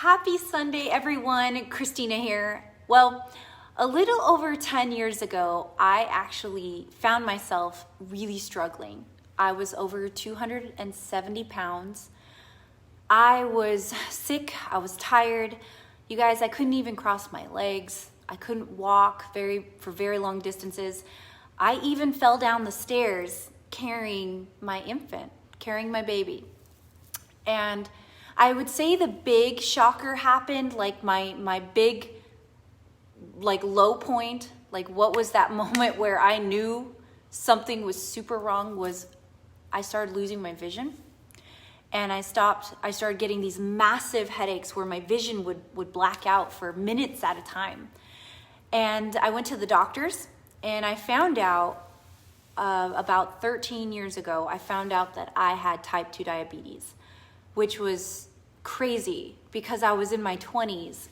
Happy Sunday, everyone. Christina here. Well, a little over 10 years ago, I actually found myself really struggling. I was over 270 pounds. I was sick. I was tired. You guys, I couldn't even cross my legs. I couldn't walk for very long distances. I even fell down the stairs carrying my infant, carrying my baby. And I would say the big shocker happened, like my big low point, like what was that moment where I knew something was super wrong was I started losing my vision. And I started getting these massive headaches where my vision would black out for minutes at a time. And I went to the doctors and I found out about 13 years ago, I found out that I had type 2 diabetes, which was crazy because I was in my 20s.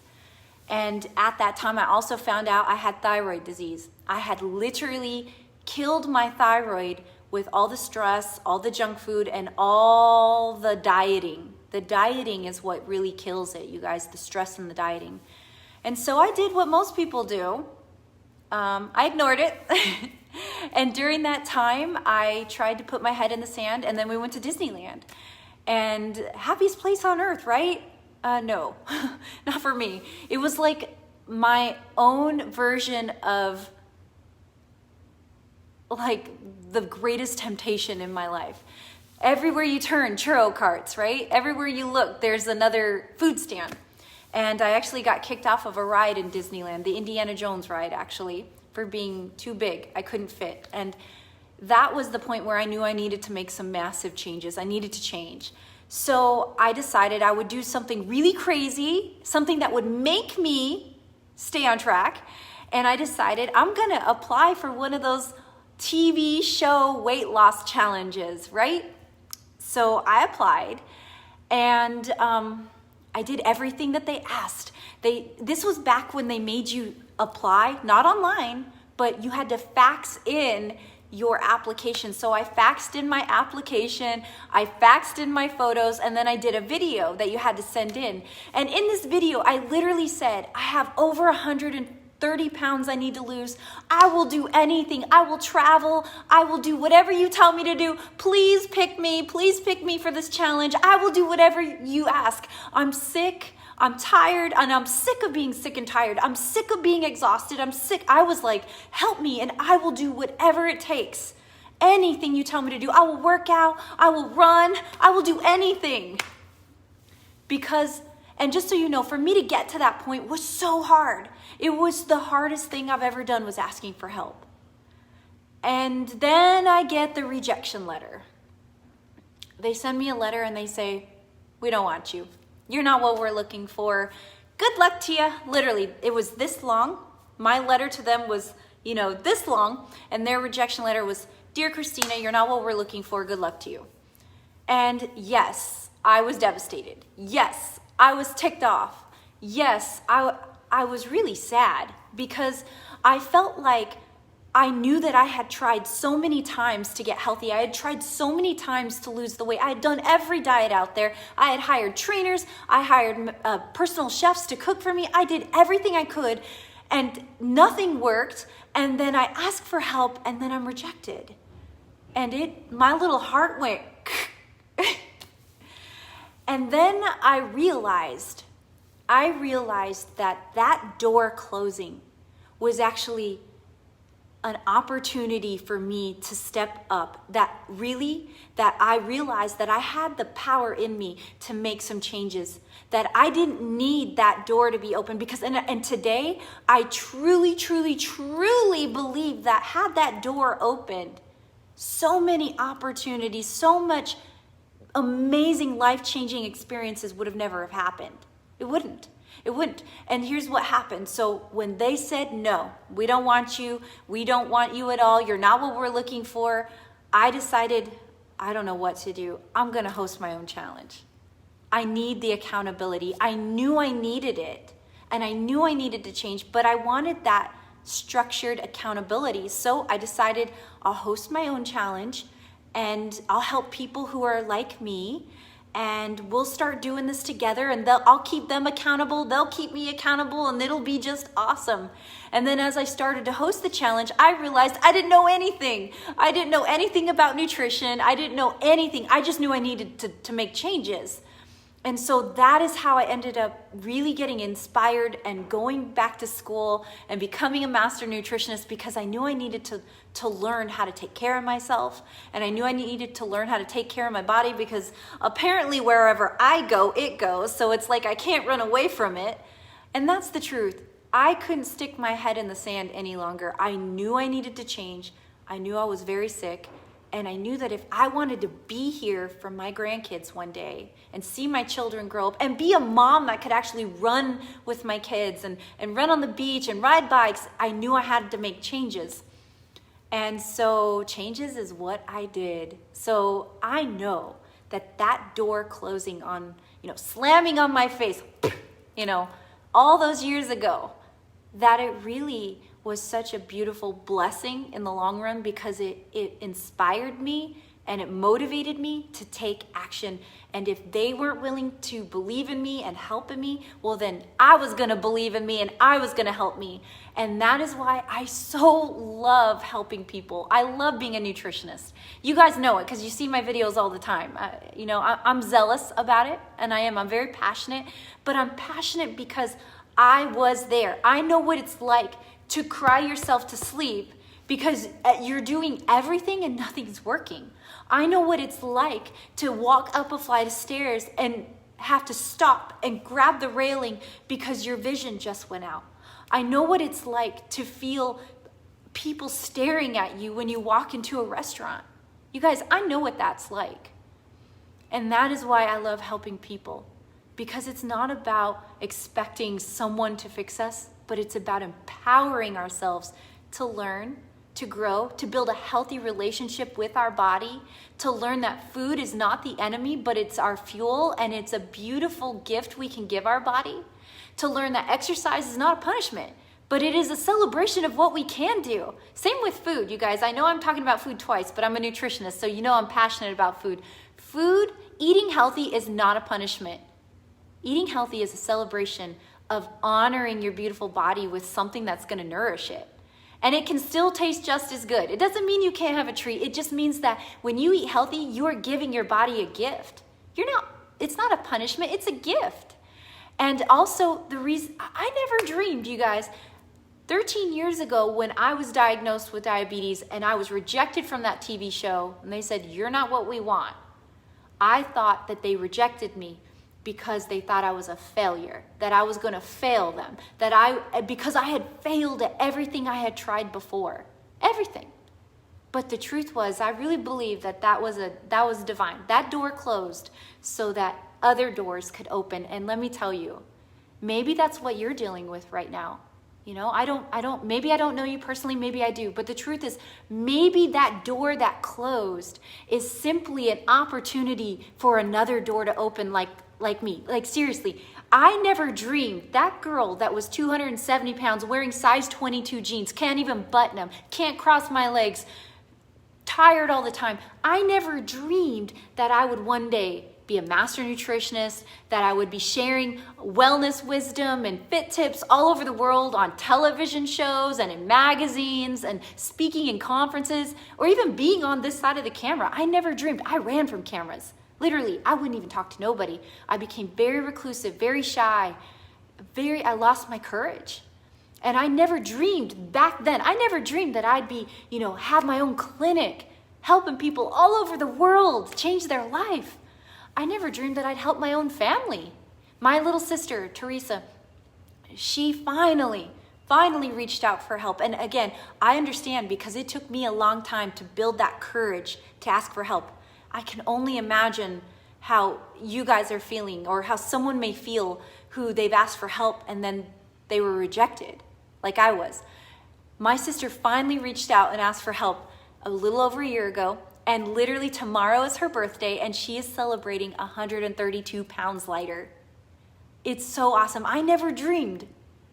And at that time, I also found out I had thyroid disease. I had literally killed my thyroid with all the stress, all the junk food, and all the dieting. The dieting is what really kills it, you guys, the stress and the dieting. And so I did what most people do. I ignored it. And during that time, I tried to put my head in the sand, and then we went to Disneyland. And happiest place on earth, right? No, not for me. It was like my own version of like the greatest temptation in my life. Everywhere you turn, churro carts, right? Everywhere you look, there's another food stand. And I actually got kicked off of a ride in Disneyland, the Indiana Jones ride actually, for being too big. I couldn't fit. And that was the point where I knew I needed to make some massive changes. I needed to change. So I decided I would do something really crazy, something that would make me stay on track. And I decided I'm gonna apply for one of those TV show weight loss challenges, right? So I applied and I did everything that they asked. This was back when they made you apply, not online, but you had to fax in your application. So I faxed in my application, I faxed in my photos, and then I did a video that you had to send in. And in this video, I literally said, I have over 130 pounds I need to lose. I will do anything. I will travel. I will do whatever you tell me to do. Please pick me. Please pick me for this challenge. I will do whatever you ask. I'm sick. I'm tired, and I'm sick of being sick and tired. I'm sick of being exhausted. I'm sick. I was like, help me, and I will do whatever it takes. Anything you tell me to do. I will work out. I will run. I will do anything. Because, and just so you know, for me to get to that point was so hard. It was the hardest thing I've ever done was asking for help. And then I get the rejection letter. They send me a letter and they say, we don't want you. You're not what we're looking for. Good luck to you. Literally, it was this long. My letter to them was, this long. And their rejection letter was, Dear Christina, you're not what we're looking for. Good luck to you. And yes, I was devastated. Yes, I was ticked off. Yes, I was really sad because I felt like I knew that I had tried so many times to get healthy. I had tried so many times to lose the weight. I had done every diet out there. I had hired trainers. I hired personal chefs to cook for me. I did everything I could and nothing worked. And then I asked for help and then I'm rejected. And my little heart went and then I realized that door closing was actually an opportunity for me to step up, that I realized that I had the power in me to make some changes, that I didn't need that door to be open because, and today I truly, truly, truly believe that had that door opened, so many opportunities, so much amazing life-changing experiences would have never have happened. It wouldn't. And here's what happened. So when they said, no, we don't want you. We don't want you at all. You're not what we're looking for. I decided, I don't know what to do. I'm going to host my own challenge. I need the accountability. I knew I needed it and I knew I needed to change, but I wanted that structured accountability. So I decided I'll host my own challenge and I'll help people who are like me and we'll start doing this together, and I'll keep them accountable, they'll keep me accountable, and it'll be just awesome. And then as I started to host the challenge, I realized I didn't know anything. I didn't know anything about nutrition. I didn't know anything. I just knew I needed to make changes. And so that is how I ended up really getting inspired and going back to school and becoming a master nutritionist, because I knew I needed to learn how to take care of myself. And I knew I needed to learn how to take care of my body, because apparently wherever I go, it goes. So it's like I can't run away from it. And that's the truth. I couldn't stick my head in the sand any longer. I knew I needed to change. I knew I was very sick. And I knew that if I wanted to be here for my grandkids one day and see my children grow up and be a mom that could actually run with my kids and run on the beach and ride bikes, I knew I had to make changes. And so changes is what I did. So I know that door closing on, slamming on my face, all those years ago, that it really was such a beautiful blessing in the long run, because it inspired me and it motivated me to take action. And if they weren't willing to believe in me and help in me, well, then I was gonna believe in me and I was gonna help me. And that is why I so love helping people. I love being a nutritionist. You guys know it because you see my videos all the time. I'm zealous about it, and I'm very passionate, but I'm passionate because I was there. I know what it's like to cry yourself to sleep because you're doing everything and nothing's working. I know what it's like to walk up a flight of stairs and have to stop and grab the railing because your vision just went out. I know what it's like to feel people staring at you when you walk into a restaurant. You guys, I know what that's like. And that is why I love helping people, because it's not about expecting someone to fix us, but it's about empowering ourselves to learn, to grow, to build a healthy relationship with our body, to learn that food is not the enemy, but it's our fuel, and it's a beautiful gift we can give our body, to learn that exercise is not a punishment, but it is a celebration of what we can do. Same with food, you guys. I know I'm talking about food twice, but I'm a nutritionist, so I'm passionate about food. Eating healthy is not a punishment. Eating healthy is a celebration of honoring your beautiful body with something that's going to nourish it. And it can still taste just as good. It doesn't mean you can't have a treat. It just means that when you eat healthy, you are giving your body a gift. It's not a punishment, it's a gift. And also the reason, I never dreamed, you guys, 13 years ago when I was diagnosed with diabetes and I was rejected from that TV show, and they said, "You're not what we want." I thought that they rejected me because they thought I was a failure, that I was gonna fail them, because I had failed at everything I had tried before, everything. But the truth was, I really believe that was divine. That door closed so that other doors could open. And let me tell you, maybe that's what you're dealing with right now. Maybe I don't know you personally, maybe I do, but the truth is, maybe that door that closed is simply an opportunity for another door to open, like me. Like seriously, I never dreamed that girl that was 270 pounds wearing size 22 jeans, can't even button them, can't cross my legs, tired all the time. I never dreamed that I would one day be a master nutritionist, that I would be sharing wellness wisdom and fit tips all over the world on television shows and in magazines and speaking in conferences, or even being on this side of the camera. I never dreamed. I ran from cameras. Literally, I wouldn't even talk to nobody. I became very reclusive, very shy, I lost my courage. And I never dreamed back then, that I'd be, have my own clinic, helping people all over the world change their life. I never dreamed that I'd help my own family. My little sister, Teresa, she finally reached out for help. And again, I understand because it took me a long time to build that courage to ask for help. I can only imagine how you guys are feeling, or how someone may feel who they've asked for help and then they were rejected, like I was. My sister finally reached out and asked for help a little over a year ago, and literally tomorrow is her birthday, and she is celebrating 132 pounds lighter. It's so awesome. I never dreamed.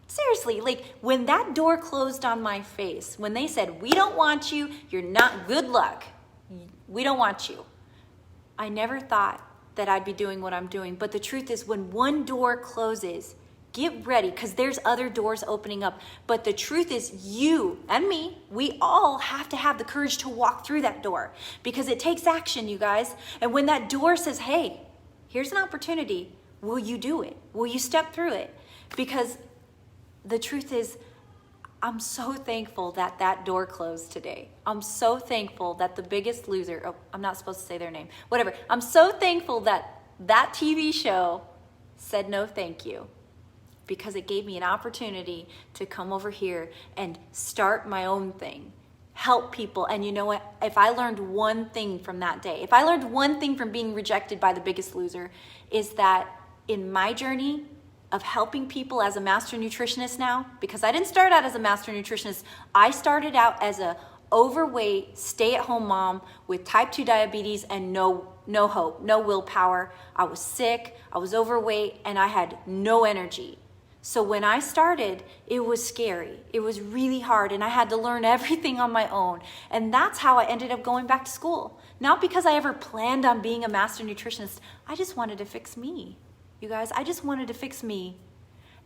Seriously, when that door closed on my face, when they said, "We don't want you, you're not, good luck, we don't want you," I never thought that I'd be doing what I'm doing. But the truth is, when one door closes, get ready, because there's other doors opening up. But the truth is, you and me, we all have to have the courage to walk through that door, because it takes action, you guys. And when that door says, hey, here's an opportunity, will you do it? Will you step through it? Because the truth is, I'm so thankful that that door closed today. I'm so thankful that The Biggest Loser, oh, I'm not supposed to say their name, whatever. I'm so thankful that that TV show said no thank you, because it gave me an opportunity to come over here and start my own thing, help people. And you know what? If I learned one thing from that day, if I learned one thing from being rejected by The Biggest Loser, is that in my journey of helping people as a master nutritionist now, because I didn't start out as a master nutritionist, I started out as a overweight, stay-at-home mom with type 2 diabetes and no hope, no willpower. I was sick, I was overweight, and I had no energy. So when I started, it was scary. It was really hard, and I had to learn everything on my own. And that's how I ended up going back to school. Not because I ever planned on being a master nutritionist. I just wanted to fix me. You guys, I just wanted to fix me.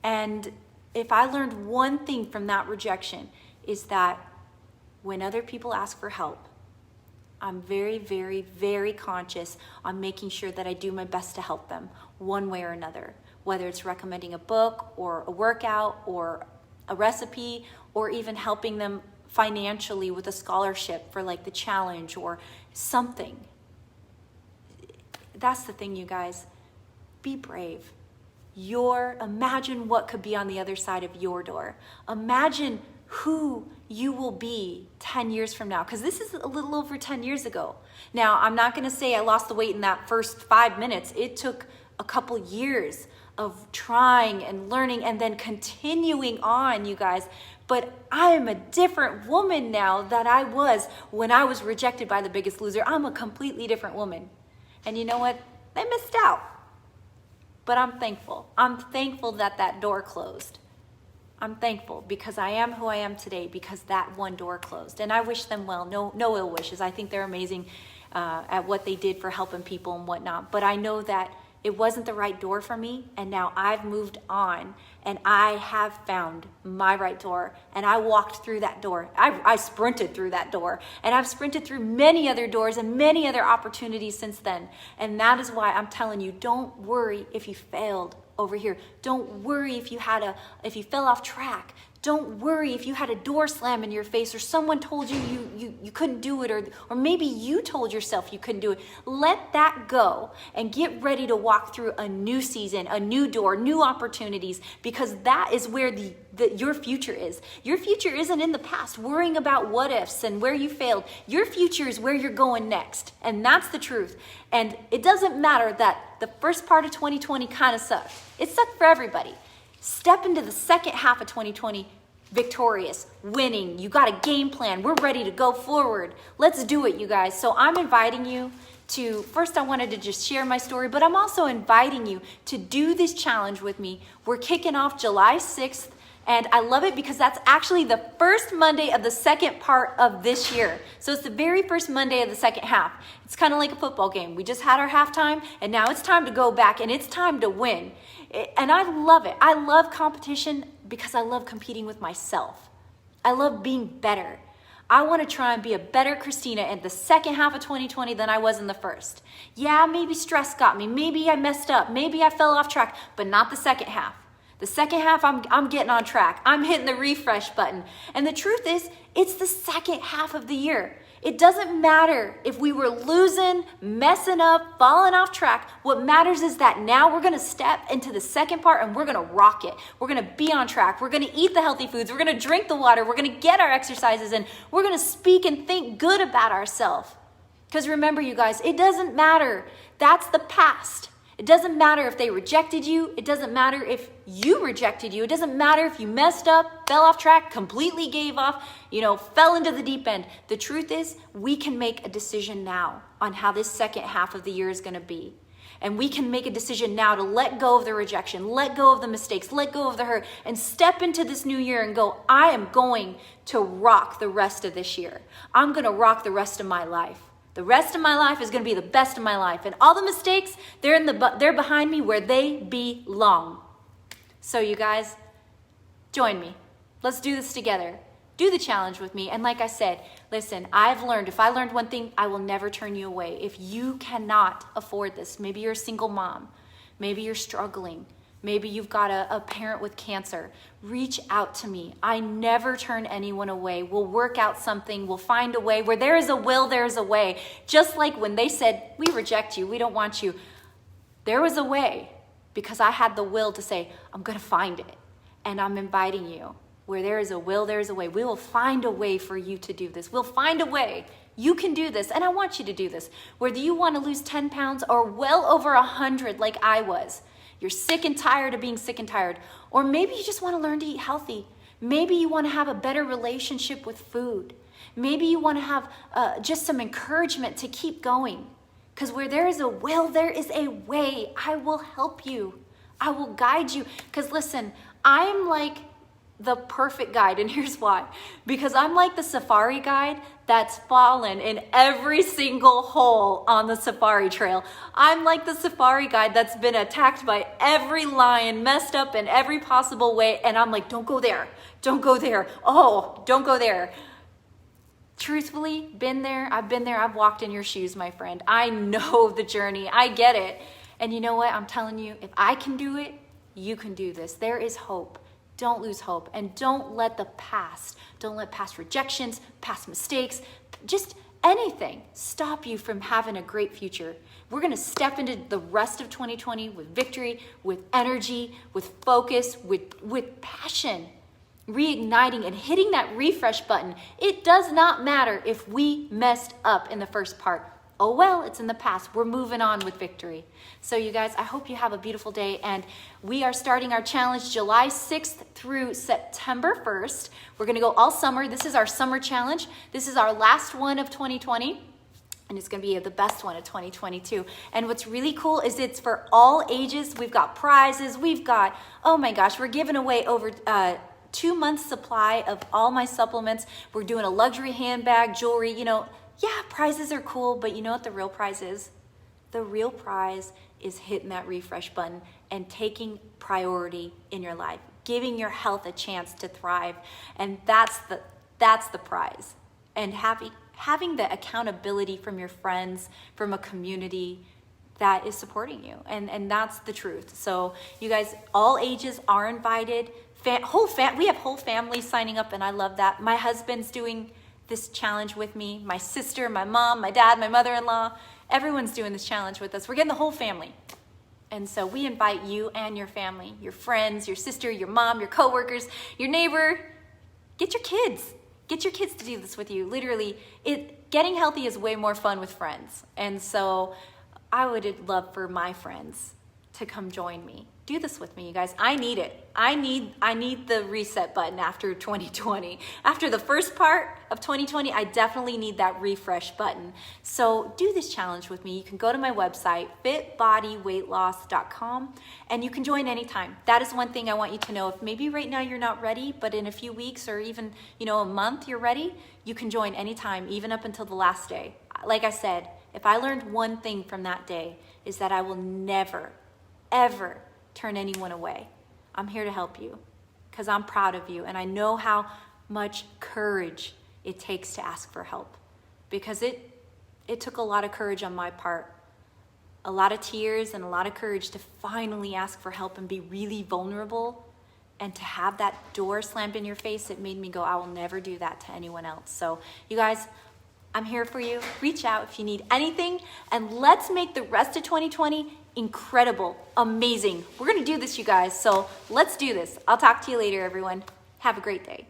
And if I learned one thing from that rejection, is that when other people ask for help, I'm very, very, very conscious on making sure that I do my best to help them one way or another, whether it's recommending a book or a workout or a recipe, or even helping them financially with a scholarship for like the challenge or something. That's the thing, you guys. Be brave. Imagine what could be on the other side of your door. Imagine who you will be 10 years from now, because this is a little over 10 years ago. Now, I'm not going to say I lost the weight in that first 5 minutes. It took a couple years of trying and learning and then continuing on, you guys. But I am a different woman now than I was when I was rejected by The Biggest Loser. I'm a completely different woman. And you know what? They missed out. But I'm thankful. I'm thankful that that door closed. I'm thankful because I am who I am today because that one door closed. And I wish them well. No ill wishes. I think they're amazing at what they did for helping people and whatnot. But I know that it wasn't the right door for me. And now I've moved on and I have found my right door. And I walked through that door. I sprinted through that door. And I've sprinted through many other doors and many other opportunities since then. And that is why I'm telling you, don't worry if you failed over here. Don't worry if you fell off track. Don't worry if you had a door slam in your face or someone told you couldn't do it, or maybe you told yourself you couldn't do it. Let that go and get ready to walk through a new season, a new door, new opportunities, because that is where your future is. Your future isn't in the past, worrying about what ifs and where you failed. Your future is where you're going next, and that's the truth. And it doesn't matter that the first part of 2020 kind of sucked. It sucked for everybody. Step into the second half of 2020 victorious, winning. You got a game plan. We're ready to go forward. Let's do it, you guys. So I'm inviting you to, first I wanted to just share my story, but I'm also inviting you to do this challenge with me. We're kicking off July 6th. And I love it because that's actually the first Monday of the second part of this year. So it's the very first Monday of the second half. It's kind of like a football game. We just had our halftime, and now it's time to go back, and it's time to win. And I love it. I love competition because I love competing with myself. I love being better. I want to try and be a better Christina in the second half of 2020 than I was in the first. Yeah, maybe stress got me. Maybe I messed up. Maybe I fell off track, but not the second half. The second half, I'm getting on track. I'm hitting the refresh button. And the truth is, it's the second half of the year. It doesn't matter if we were losing, messing up, falling off track. What matters is that now we're going to step into the second part and we're going to rock it. We're going to be on track. We're going to eat the healthy foods. We're going to drink the water. We're going to get our exercises in. We're going to speak and think good about ourselves. Because remember, you guys, it doesn't matter. That's the past. It doesn't matter if they rejected you. It doesn't matter if you rejected you. It doesn't matter if you messed up, fell off track, completely gave off, fell into the deep end. The truth is, we can make a decision now on how this second half of the year is going to be. And we can make a decision now to let go of the rejection, let go of the mistakes, let go of the hurt, and step into this new year and go, I am going to rock the rest of this year. I'm going to rock the rest of my life. The rest of my life is going to be the best of my life. And all the mistakes, they're behind me where they belong. So you guys, join me. Let's do this together. Do the challenge with me. And like I said, listen, if I learned one thing, I will never turn you away. If you cannot afford this, maybe you're a single mom, maybe you're struggling, maybe you've got a parent with cancer, reach out to me. I never turn anyone away. We'll work out something. We'll find a way. Where there is a will, there is a way. Just like when they said, we reject you, we don't want you. There was a way because I had the will to say, I'm going to find it. And I'm inviting you. Where there is a will, there is a way. We will find a way for you to do this. We'll find a way. You can do this, and I want you to do this. Whether you want to lose 10 pounds or well over 100 like I was, you're sick and tired of being sick and tired, or maybe you just want to learn to eat healthy. Maybe you want to have a better relationship with food. Maybe you want to have just some encouragement to keep going. Because where there is a will, there is a way. I will help you. I will guide you. Because listen, I'm like the perfect guide, and here's why. Because I'm like the safari guide that's fallen in every single hole on the safari trail. I'm like the safari guide that's been attacked by every lion, messed up in every possible way, and I'm like, don't go there, don't go there, oh, don't go there. Truthfully, I've been there, I've walked in your shoes, my friend. I know the journey, I get it. And you know what, I'm telling you, if I can do it, you can do this. There is hope. Don't lose hope, and don't let past rejections, past mistakes, just anything stop you from having a great future. We're gonna step into the rest of 2020 with victory, with energy, with focus, with passion, reigniting and hitting that refresh button. It does not matter if we messed up in the first part. Oh well, it's in the past. We're moving on with victory. So you guys, I hope you have a beautiful day, and we are starting our challenge July 6th through September 1st. We're gonna go all summer. This is our summer challenge. This is our last one of 2020, and it's gonna be the best one of 2022. And what's really cool is it's for all ages. We've got prizes. We've got, oh my gosh, we're giving away over 2 months supply of all my supplements. We're doing a luxury handbag, jewelry, yeah, prizes are cool, but you know what the real prize is? The real prize is hitting that refresh button and taking priority in your life, giving your health a chance to thrive. And that's the prize. And having the accountability from your friends, from a community that is supporting you. And that's the truth. So you guys, all ages are invited. We have whole families signing up, and I love that. My husband's doing this challenge with me, my sister, my mom, my dad, my mother-in-law, everyone's doing this challenge with us. We're getting the whole family. And so we invite you and your family, your friends, your sister, your mom, your coworkers, your neighbor. Get your kids to do this with you. Literally, getting healthy is way more fun with friends. And so I would love for my friends to come join me. Do this with me, you guys. I need it. I need the reset button after 2020. After the first part of 2020, I definitely need that refresh button. So do this challenge with me. You can go to my website, fitbodyweightloss.com, and you can join anytime. That is one thing I want you to know. If maybe right now you're not ready, but in a few weeks or even, a month you're ready, you can join anytime, even up until the last day. Like I said, if I learned one thing from that day, is that I will never, ever turn anyone away. I'm here to help you because I'm proud of you, and I know how much courage it takes to ask for help, because it took a lot of courage on my part, a lot of tears and a lot of courage to finally ask for help and be really vulnerable, and to have that door slammed in your face. It made me go, I will never do that to anyone else. So you guys, I'm here for you. Reach out if you need anything, and let's make the rest of 2020 incredible, amazing. We're gonna do this, you guys, so let's do this. I'll talk to you later, everyone. Have a great day.